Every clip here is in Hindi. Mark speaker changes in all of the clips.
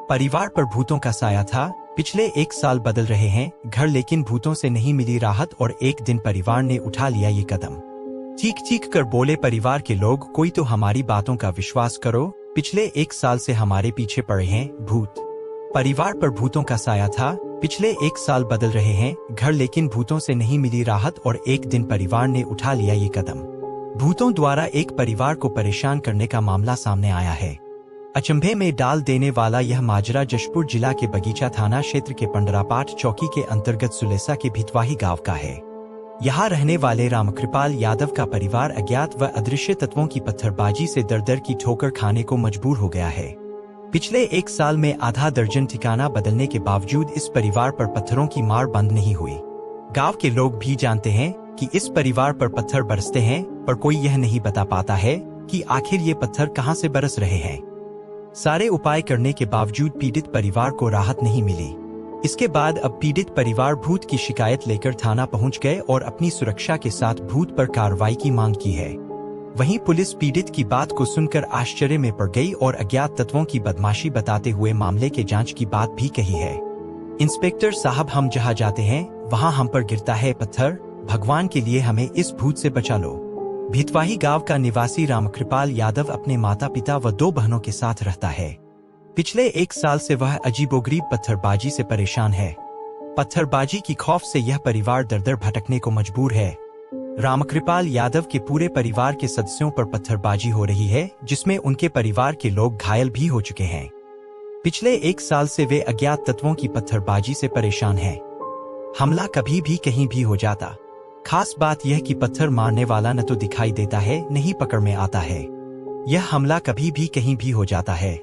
Speaker 1: परिवार पर भूतों का साया था। पिछले 1 साल बदल रहे हैं घर, लेकिन भूतों से नहीं मिली राहत और एक दिन परिवार ने उठा लिया ये कदम। चीख चीख कर बोले परिवार के लोग, कोई तो हमारी बातों का विश्वास करो, पिछले 1 साल से हमारे पीछे पड़े हैं भूत। परिवार पर भूतों का साया था। पिछले 1 साल बदल रहे हैं घर, लेकिन भूतों से नहीं मिली राहत और एक दिन परिवार ने उठा लिया ये कदम। भूतों द्वारा एक परिवार को परेशान करने का मामला सामने आया है। अचंभे में डाल देने वाला यह माजरा जशपुर जिला के बगीचा थाना क्षेत्र के पंडरापाट चौकी के अंतर्गत सुलेसा के भितवाही गांव का है। यहाँ रहने वाले रामकृपाल यादव का परिवार अज्ञात व अदृश्य तत्वों की पत्थरबाजी से दर दर की ठोकर खाने को मजबूर हो गया है। पिछले 1 साल में आधा दर्जन ठिकाना बदलने के बावजूद इस परिवार पर पत्थरों की मार बंद नहीं हुई। गांव के लोग भी जानते हैं कि इस परिवार पर पत्थर बरसते हैं, पर कोई यह नहीं बता पाता है कि आखिर ये पत्थर कहां से बरस रहे हैं। सारे उपाय करने के बावजूद पीड़ित परिवार को राहत नहीं मिली। इसके बाद अब पीड़ित परिवार भूत की शिकायत लेकर थाना पहुंच गए और अपनी सुरक्षा के साथ भूत पर कार्रवाई की मांग की है। वहीं पुलिस पीड़ित की बात को सुनकर आश्चर्य में पड़ गई और अज्ञात तत्वों की बदमाशी बताते हुए मामले के जांच की बात भी कही है। इंस्पेक्टर साहब, हम जहां जाते हैं वहां हम पर गिरता है पत्थर, भगवान के लिए हमें इस भूत से बचा लो। भितवाही गांव का निवासी रामकृपाल यादव अपने माता पिता व 2 बहनों के साथ रहता है। पिछले 1 साल से वह अजीबोगरीब पत्थरबाजी से परेशान है। पत्थरबाजी की खौफ से यह परिवार दर दर भटकने को मजबूर है। रामकृपाल यादव के पूरे परिवार के सदस्यों पर पत्थरबाजी हो रही है, जिसमें उनके परिवार के लोग घायल भी हो चुके हैं। पिछले 1 साल से वे अज्ञात तत्वों की पत्थरबाजी से परेशान हैं। हमला कभी भी कहीं भी हो जाता। खास बात यह कि पत्थर मारने वाला न तो दिखाई देता है न ही पकड़ में आता है। यह हमला कभी भी कहीं भी हो जाता है।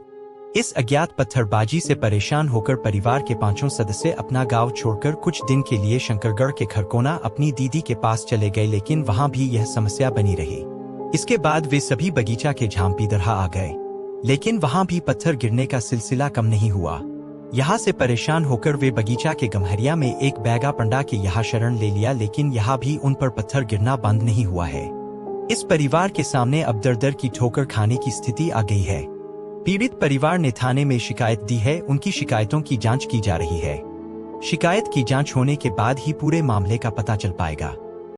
Speaker 1: इस अज्ञात पत्थरबाजी से परेशान होकर परिवार के 5 सदस्य अपना गांव छोड़कर कुछ दिन के लिए शंकरगढ़ के खरकोना अपनी दीदी के पास चले गए, लेकिन वहां भी यह समस्या बनी रही। इसके बाद वे सभी बगीचा के झांपीदरहा आ गए, लेकिन वहां भी पत्थर गिरने का सिलसिला कम नहीं हुआ। यहाँ से परेशान होकर वे बगीचा के गम्हरिया में एक बैगा पंडा के यहाँ शरण ले लिया, लेकिन यहाँ भी उन पर पत्थर गिरना बंद नहीं हुआ है। इस परिवार के सामने अब दर दर की ठोकर खाने की स्थिति आ गई है। पीड़ित परिवार ने थाने में शिकायत दी है। उनकी शिकायतों की जांच की जा रही है। शिकायत की जांच होने के बाद ही पूरे मामले का पता चल पाएगा।